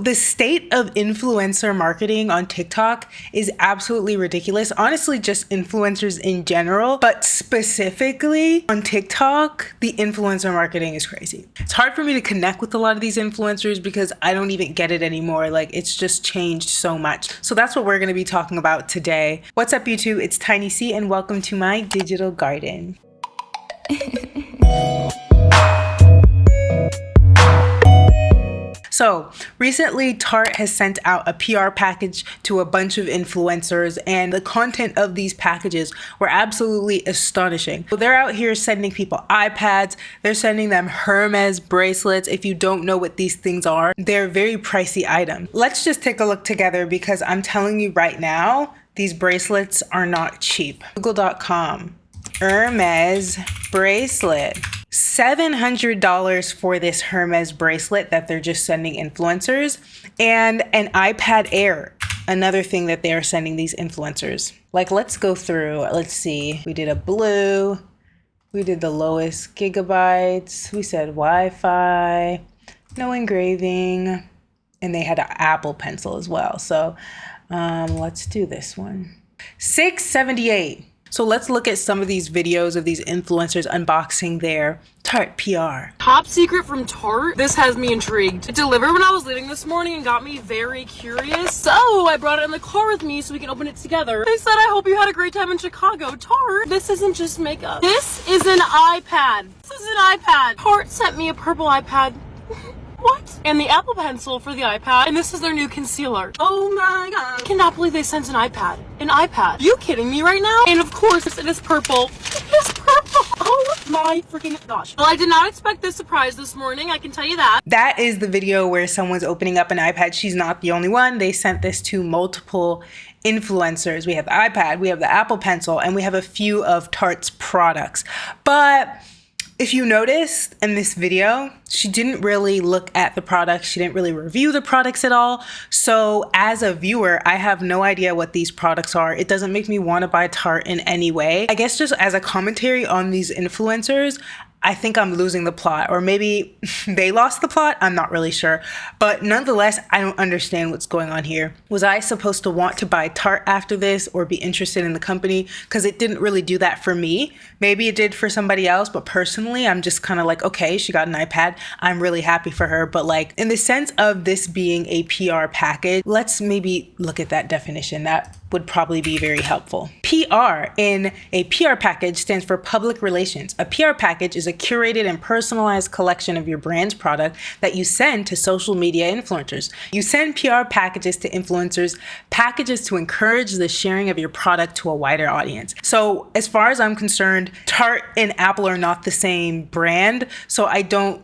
the state of influencer marketing on TikTok is absolutely ridiculous. Honestly, just influencers in general, but specifically on TikTok, the influencer marketing is crazy. It's hard for me to connect with a lot of these influencers because I don't even get it anymore. Like, it's just changed so much. So that's what we're going to be talking about today. What's up, YouTube? It's tinysey and welcome to my digital garden. So recently, Tarte has sent out a PR package to a bunch of influencers, and the content of these packages were absolutely astonishing. So they're out here sending people iPads, they're sending them Hermes bracelets. If you don't know what these things are, they're very pricey items. Let's just take a look together because I'm telling you right now, these bracelets are not cheap. Google.com, Hermes bracelet. $700 for this Hermes bracelet that they're just sending influencers, and an iPad Air, another thing that they are sending these influencers. Like, let's go through, let's see. We did a blue, we did the lowest gigabytes, we said Wi-Fi, no engraving, and they had an Apple Pencil as well. So let's do this one. $678. So let's look at some of these videos of these influencers unboxing their Tarte PR. Top secret from Tarte. This has me intrigued. It delivered when I was leaving this morning and got me very curious. So I brought it in the car with me so we can open it together. They said, I hope you had a great time in Chicago. Tarte, this isn't just makeup. This is an iPad. This is an iPad. Tarte sent me a purple iPad. What? And the Apple Pencil for the iPad. And this is their new concealer. Oh my god. I cannot believe they sent an iPad. An iPad. You kidding me right now? And of course, it is purple. It is purple. Oh my freaking gosh. Well, I did not expect this surprise this morning. I can tell you that. That is the video where someone's opening up an iPad. She's not the only one. They sent this to multiple influencers. We have the iPad, we have the Apple Pencil, and we have a few of Tarte's products. But if you noticed in this video, she didn't really look at the products. She didn't really review the products at all. So as a viewer, I have no idea what these products are. It doesn't make me want to buy Tarte in any way. I guess just as a commentary on these influencers, I think I'm losing the plot, or maybe they lost the plot. I'm not really sure. But nonetheless, I don't understand what's going on here. Was I supposed to want to buy Tarte after this or be interested in the company? Because it didn't really do that for me. Maybe it did for somebody else, but personally, I'm just kind of like, okay, she got an iPad. I'm really happy for her. But like, in the sense of this being a PR package, let's maybe look at that definition. That would probably be very helpful. PR in a PR package stands for public relations. A PR package is a curated and personalized collection of your brand's product that you send to social media influencers. You send PR packages to influencers, packages to encourage the sharing of your product to a wider audience. So as far as I'm concerned, Tarte and Apple are not the same brand, so I don't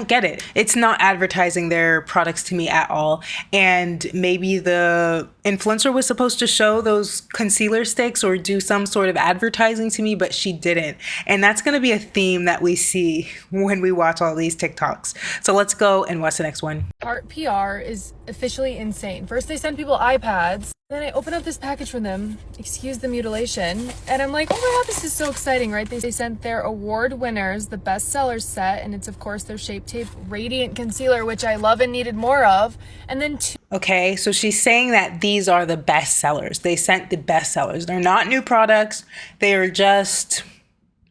get it. It's not advertising their products to me at all. And maybe the influencer was supposed to show those concealer sticks or do some sort of advertising to me, but she didn't. And that's going to be a theme that we see when we watch all these TikToks. So let's go and watch the next one. Tarte PR is officially insane. First they send people iPads, then I open up this package from them, excuse the mutilation, and I'm like, oh my god, this is so exciting, right? They sent their award winners the bestseller set, and it's of course their Shape Tape Radiant Concealer, which I love and needed more of, and then Okay, so she's saying that these are the best sellers. They sent the best sellers. They're not new products. They are just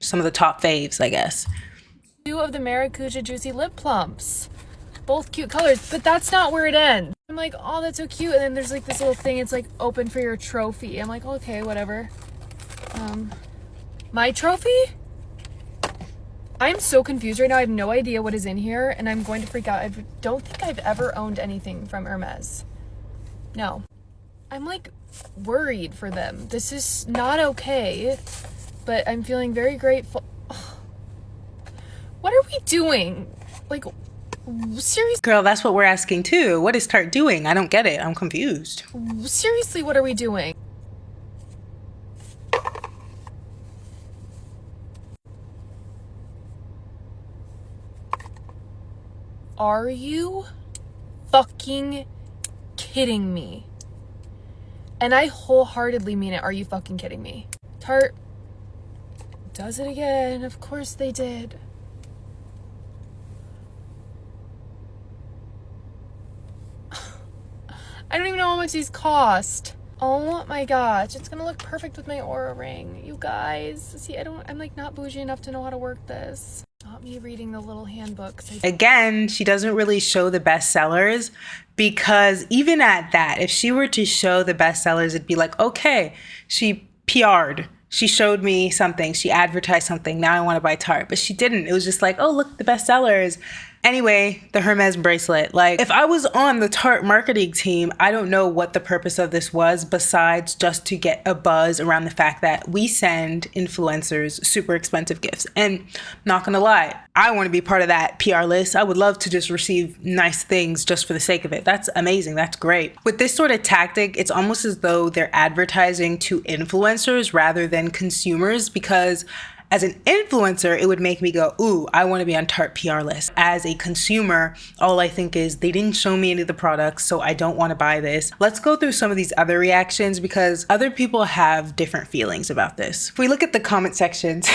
some of the top faves, I guess. 2 of the Maracuja Juicy Lip Plumps. Both cute colors, but that's not where it ends. I'm like, oh, that's so cute. And then there's like this little thing. It's like open for your trophy. I'm like, okay, whatever. My trophy? I'm so confused right now. I have no idea what is in here and I'm going to freak out. I don't think I've ever owned anything from Hermes. No. I'm like worried for them. This is not okay, but I'm feeling very grateful. What are we doing? Like, seriously? Girl, that's what we're asking too. What is Tarte doing? I don't get it. I'm confused. Seriously, what are we doing? Are you fucking kidding me? And I wholeheartedly mean it. Are you fucking kidding me? Tarte does it again. Of course they did. I don't even know how much these cost. Oh my gosh, it's gonna look perfect with my Aura ring. You guys, see, I'm like not bougie enough to know how to work this. Not me reading the little handbooks. Again, she doesn't really show the best sellers, because even at that, if she were to show the best sellers, it'd be like, okay, she PR'd. She showed me something. She advertised something. Now I want to buy Tarte. But she didn't. It was just like, oh, look, the best sellers. Anyway, the Hermes bracelet. Like, if I was on the Tarte marketing team, I don't know what the purpose of this was besides just to get a buzz around the fact that we send influencers super expensive gifts. And not gonna lie, I want to be part of that PR list. I would love to just receive nice things just for the sake of it. That's amazing. That's great. With this sort of tactic, it's almost as though they're advertising to influencers rather than consumers, because as an influencer, it would make me go, ooh, I want to be on Tarte PR list. As a consumer, all I think is they didn't show me any of the products, so I don't want to buy this. Let's go through some of these other reactions because other people have different feelings about this. If we look at the comment sections,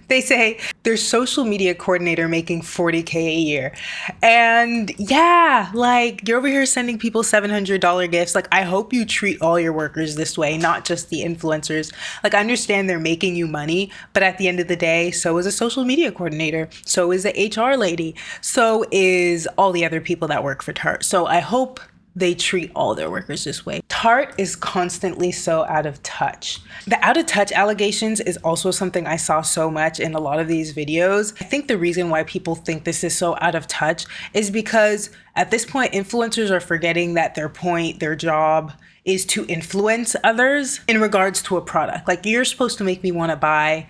they say their social media coordinator making $40K a year. And yeah, like you're over here sending people $700 gifts. Like, I hope you treat all your workers this way, not just the influencers. Like, I understand they're making you money, but at the end of the day, so is a social media coordinator, so is the HR lady, so is all the other people that work for Tarte. So I hope they treat all their workers this way. Tarte is constantly so out of touch. The out of touch allegations is also something I saw so much in a lot of these videos. I think the reason why people think this is so out of touch is because at this point, influencers are forgetting that their job is to influence others in regards to a product. Like, you're supposed to make me want to buy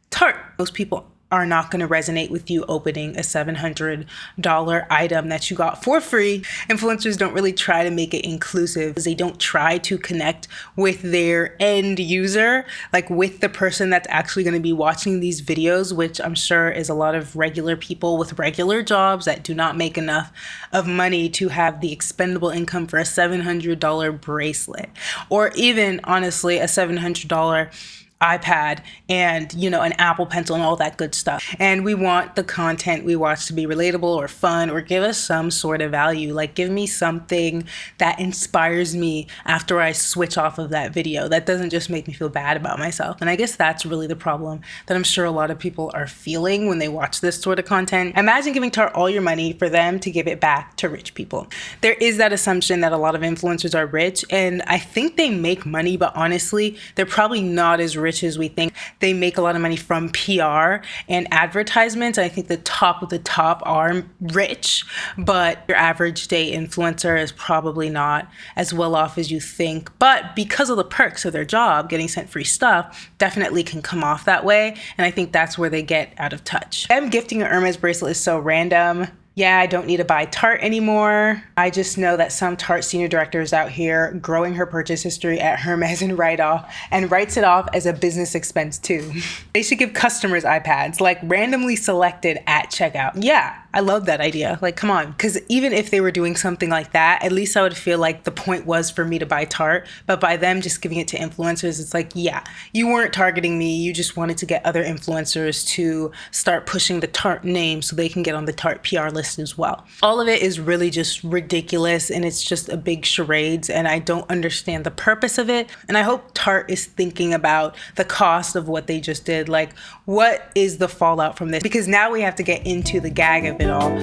Tarte. Most people are not going to resonate with you opening a $700 item that you got for free. Influencers don't really try to make it inclusive. They don't try to connect with their end user, like with the person that's actually going to be watching these videos, which I'm sure is a lot of regular people with regular jobs that do not make enough of money to have the expendable income for a $700 bracelet, or even honestly a $700 iPad and, you know, an Apple Pencil and all that good stuff. And we want the content we watch to be relatable or fun or give us some sort of value. Like, give me something that inspires me after I switch off of that video. That doesn't just make me feel bad about myself. And I guess that's really the problem that I'm sure a lot of people are feeling when they watch this sort of content. Imagine giving Tarte all your money for them to give it back to rich people. There is that assumption that a lot of influencers are rich, and I think they make money, but honestly, they're probably not as rich as we think. They make a lot of money from PR and advertisements. I think the top of the top are rich, but your average day influencer is probably not as well off as you think. But because of the perks of their job, getting sent free stuff definitely can come off that way. And I think that's where they get out of touch. Them gifting an Hermes bracelet is so random. Yeah, I don't need to buy Tarte anymore. I just know that some Tarte senior director is out here growing her purchase history at Hermes and writes it off as a business expense too. They should give customers iPads, like randomly selected at checkout. Yeah, I love that idea. Like, come on. Because even if they were doing something like that, at least I would feel like the point was for me to buy Tarte. But by them just giving it to influencers, it's like, yeah, you weren't targeting me. You just wanted to get other influencers to start pushing the Tarte name so they can get on the Tarte PR list as well. All of it is really just ridiculous, and it's just a big charades, and I don't understand the purpose of it. And I hope Tarte is thinking about the cost of what they just did. Like, what is the fallout from this? Because now we have to get into the gag of it all.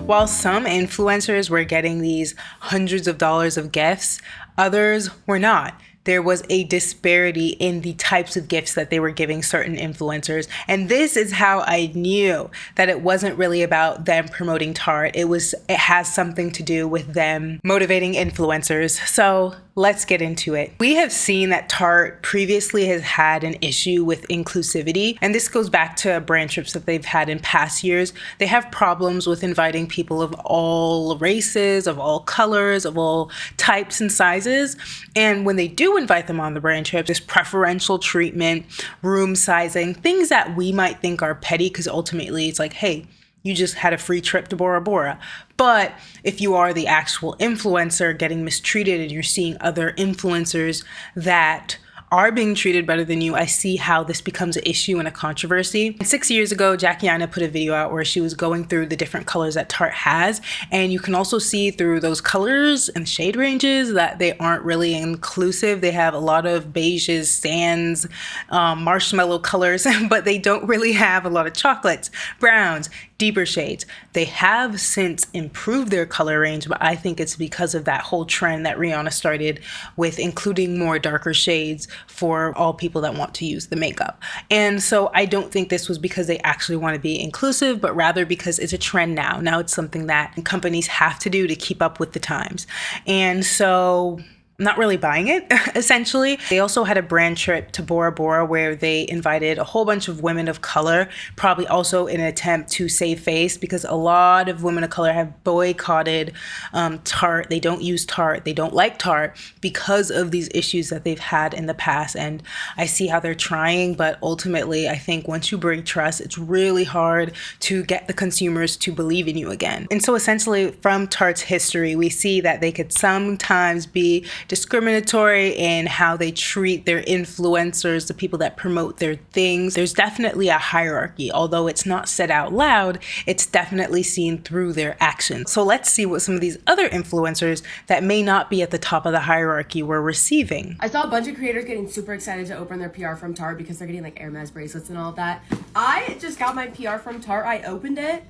While some influencers were getting these hundreds of dollars of gifts, others were not. There was a disparity in the types of gifts that they were giving certain influencers. And this is how I knew that it wasn't really about them promoting Tarte. It has something to do with them motivating influencers. So let's get into it. We have seen that Tarte previously has had an issue with inclusivity, and this goes back to brand trips that they've had in past years. They have problems with inviting people of all races, of all colors, of all types and sizes. And when they do invite them on the brand trip, there's preferential treatment, room sizing, things that we might think are petty, because ultimately it's like, hey, you just had a free trip to Bora Bora. But if you are the actual influencer getting mistreated and you're seeing other influencers that are being treated better than you, I see how this becomes an issue and a controversy. 6 years ago, Jackiana put a video out where she was going through the different colors that Tarte has, and you can also see through those colors and shade ranges that they aren't really inclusive. They have a lot of beiges, sands, marshmallow colors, but they don't really have a lot of chocolates, browns, deeper shades. They have since improved their color range, but I think it's because of that whole trend that Rihanna started with including more darker shades for all people that want to use the makeup. And so I don't think this was because they actually want to be inclusive, but rather because it's a trend now. Now it's something that companies have to do to keep up with the times. And so I'm not really buying it, essentially. They also had a brand trip to Bora Bora where they invited a whole bunch of women of color, probably also in an attempt to save face, because a lot of women of color have boycotted Tarte. They don't use Tarte. They don't like Tarte because of these issues that they've had in the past. And I see how they're trying, but ultimately, I think once you break trust, it's really hard to get the consumers to believe in you again. And so essentially, from Tarte's history, we see that they could sometimes be discriminatory in how they treat their influencers, the people that promote their things. There's definitely a hierarchy. Although it's not said out loud, it's definitely seen through their actions. So let's see what some of these other influencers that may not be at the top of the hierarchy were receiving. I saw a bunch of creators getting super excited to open their PR from Tarte because they're getting like Hermes bracelets and all of that. I just got my PR from Tarte. I opened it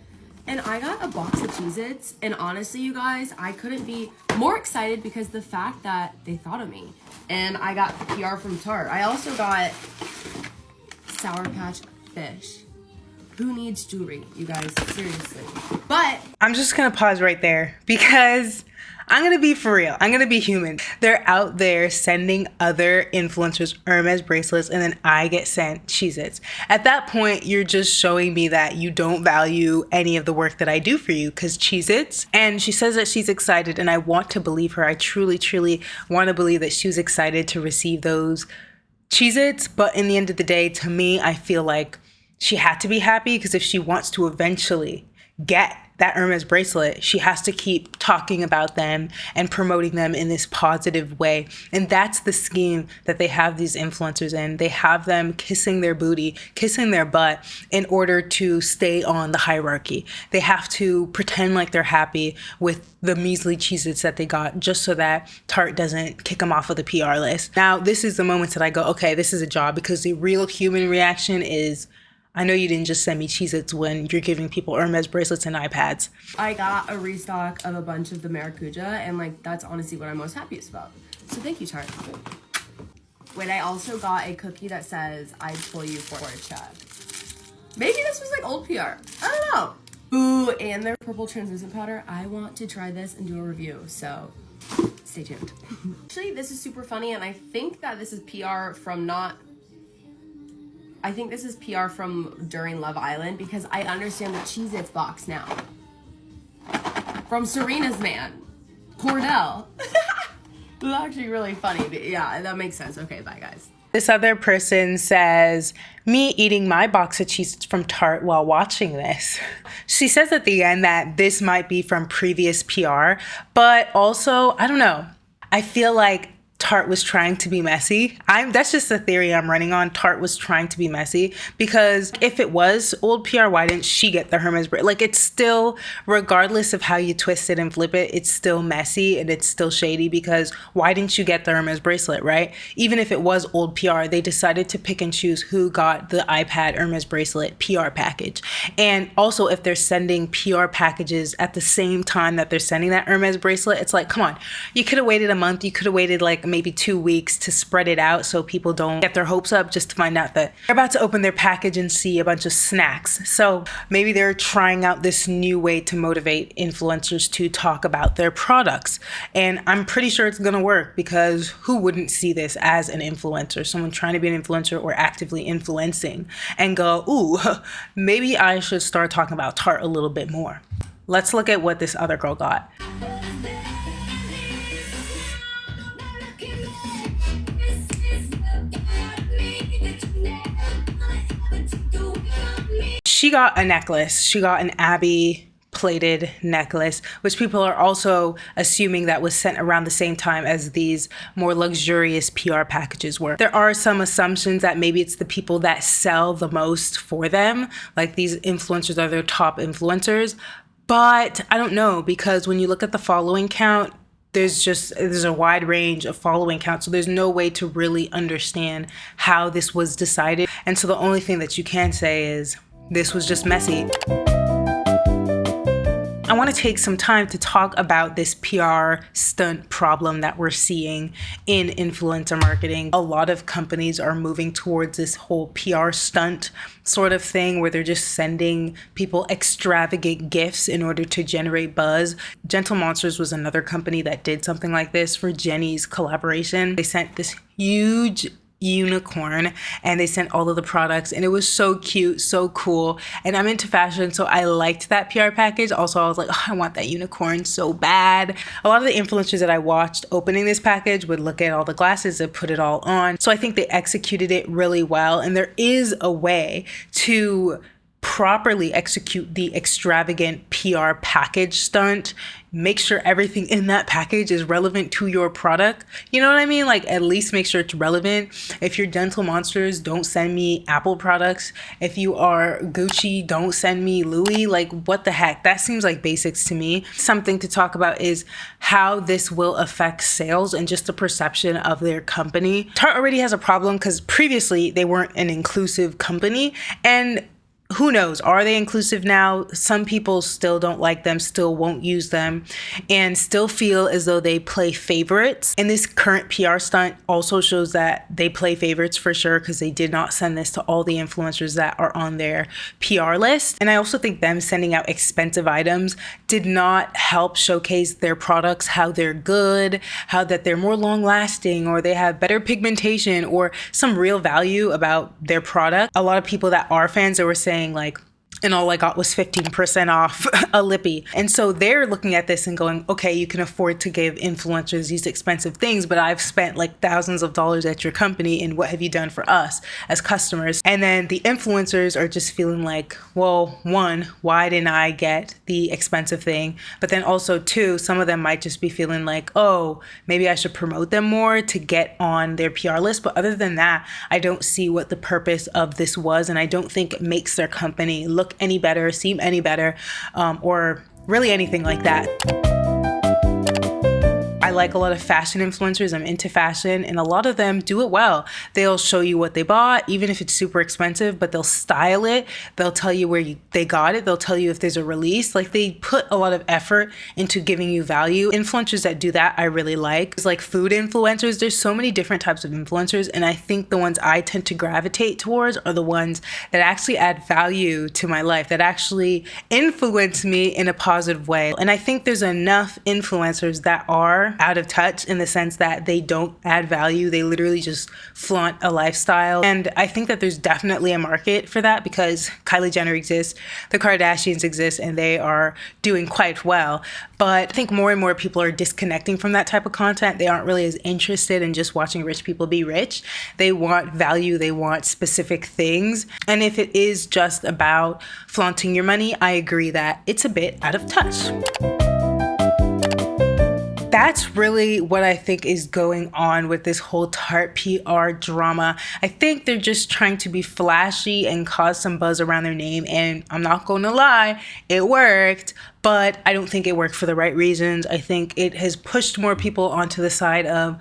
and I got a box of Cheez-its, and honestly, you guys, I couldn't be more excited because the fact that they thought of me. And I got PR from Tarte. I also got Sour Patch Fish. Who needs jewelry, you guys? Seriously. But I'm just gonna pause right there because I'm gonna be for real. I'm gonna be human. They're out there sending other influencers Hermes bracelets, and then I get sent Cheez-its. At that point, you're just showing me that you don't value any of the work that I do for you, because Cheez-its. And she says that she's excited, and I want to believe her. I truly, truly want to believe that she was excited to receive those Cheez-its. But in the end of the day, to me, I feel like she had to be happy, because if she wants to eventually get that Hermes bracelet, she has to keep talking about them and promoting them in this positive way. And that's the scheme that they have these influencers in. They have them kissing their booty, kissing their butt in order to stay on the hierarchy. They have to pretend like they're happy with the measly Cheez-its that they got just so that Tarte doesn't kick them off of the PR list. Now, this is the moment that I go, okay, this is a job, because the real human reaction is, I know you didn't just send me Cheez-its when you're giving people Hermes bracelets and iPads. I got a restock of a bunch of the Maracuja, and like that's honestly what I'm most happiest about. So thank you, Tarte. Wait, I also got a cookie that says I'd pull you for a check. Maybe this was like old PR. I don't know. Ooh, and their purple translucent powder. I want to try this and do a review, so stay tuned. Actually, this is super funny, and I think that this is PR from during Love Island, because I understand the Cheez-its box now. From Serena's man, Cordell. It's actually really funny, but yeah, that makes sense. Okay, bye guys. This other person says, me eating my box of Cheez-its from Tarte while watching this. She says at the end that this might be from previous PR, but also, I don't know. I feel like Tarte was trying to be messy. That's just a theory I'm running on. Tarte was trying to be messy, because if it was old PR, why didn't she get the Hermes bracelet? Like, it's still, regardless of how you twist it and flip it, it's still messy and it's still shady, because why didn't you get the Hermes bracelet, right? Even if it was old PR, they decided to pick and choose who got the iPad Hermes bracelet PR package. And also, if they're sending PR packages at the same time that they're sending that Hermes bracelet, it's like, come on, you could have waited a month. You could have waited like maybe 2 weeks to spread it out so people don't get their hopes up just to find out that they're about to open their package and see a bunch of snacks. So maybe they're trying out this new way to motivate influencers to talk about their products. And I'm pretty sure it's gonna work, because who wouldn't see this as an influencer, someone trying to be an influencer or actively influencing, and go, ooh, maybe I should start talking about Tarte a little bit more. Let's look at what this other girl got. She got a necklace. She got an Abby plated necklace, which people are also assuming that was sent around the same time as these more luxurious PR packages were. There are some assumptions that maybe it's the people that sell the most for them, like these influencers are their top influencers, but I don't know, because when you look at the following count, there's a wide range of following count, so there's no way to really understand how this was decided. And so the only thing that you can say is this was just messy. I want to take some time to talk about this PR stunt problem that we're seeing in influencer marketing. A lot of companies are moving towards this whole PR stunt sort of thing where they're just sending people extravagant gifts in order to generate buzz. Gentle Monsters was another company that did something like this for Jenny's collaboration. They sent this huge unicorn and they sent all of the products, and it was so cute, so cool, and I'm into fashion, so I liked that PR package. Also, I was like, oh, I want that unicorn so bad. A lot of the influencers that I watched opening this package would look at all the glasses and put it all on, so I think they executed it really well, and there is a way to properly execute the extravagant PR package stunt. Make sure everything in that package is relevant to your product. You know what I mean? Like, at least make sure it's relevant. If you're Gentle Monsters, don't send me Apple products. If you are Gucci, don't send me Louis. Like, what the heck? That seems like basics to me. Something to talk about is how this will affect sales and just the perception of their company. Tarte already has a problem because previously they weren't an inclusive company, and who knows, are they inclusive now? Some people still don't like them, still won't use them, and still feel as though they play favorites. And this current PR stunt also shows that they play favorites for sure, because they did not send this to all the influencers that are on their PR list. And I also think them sending out expensive items did not help showcase their products, how they're good, how that they're more long lasting, or they have better pigmentation, or some real value about their product. A lot of people that are fans that were saying like, and all I got was 15% off a lippy. And so they're looking at this and going, okay, you can afford to give influencers these expensive things, but I've spent like thousands of dollars at your company, and what have you done for us as customers? And then the influencers are just feeling like, well, one, why didn't I get the expensive thing? But then also two, some of them might just be feeling like, oh, maybe I should promote them more to get on their PR list. But other than that, I don't see what the purpose of this was. And I don't think it makes their company look any better, seem any better, or really anything like that. I like a lot of fashion influencers. I'm into fashion, and a lot of them do it well. They'll show you what they bought, even if it's super expensive, but they'll style it. They'll tell you where they got it. They'll tell you if there's a release. Like, they put a lot of effort into giving you value. Influencers that do that, I really like. It's like food influencers. There's so many different types of influencers, and I think the ones I tend to gravitate towards are the ones that actually add value to my life, that actually influence me in a positive way. And I think there's enough influencers that are out of touch in the sense that they don't add value. They literally just flaunt a lifestyle. And I think that there's definitely a market for that, because Kylie Jenner exists, the Kardashians exist, and they are doing quite well. But I think more and more people are disconnecting from that type of content. They aren't really as interested in just watching rich people be rich. They want value. They want specific things. And if it is just about flaunting your money, I agree that it's a bit out of touch. That's really what I think is going on with this whole Tarte PR drama. I think they're just trying to be flashy and cause some buzz around their name, and I'm not going to lie, it worked, but I don't think it worked for the right reasons. I think it has pushed more people onto the side of,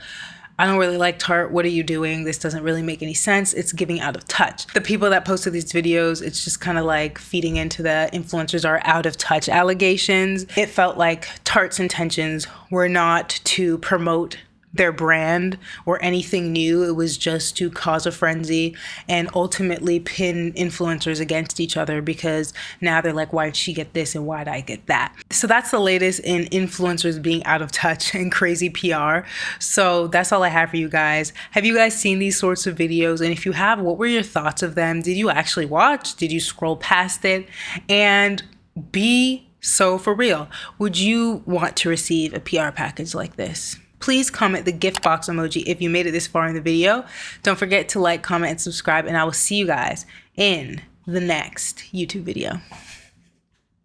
I don't really like Tarte. What are you doing? This doesn't really make any sense. It's giving out of touch. The people that posted these videos, it's just kind of like feeding into the influencers are out of touch allegations. It felt like Tarte's intentions were not to promote their brand or anything new. It was just to cause a frenzy and ultimately pin influencers against each other, because now they're like, why did she get this and why did I get that? So that's the latest in influencers being out of touch and crazy PR. So that's all I have for you guys. Have you guys seen these sorts of videos? And if you have, what were your thoughts of them? Did you actually watch? Did you scroll past it? And so for real, would you want to receive a PR package like this? Please comment the gift box emoji if you made it this far in the video. Don't forget to like, comment, and subscribe, and I will see you guys in the next YouTube video.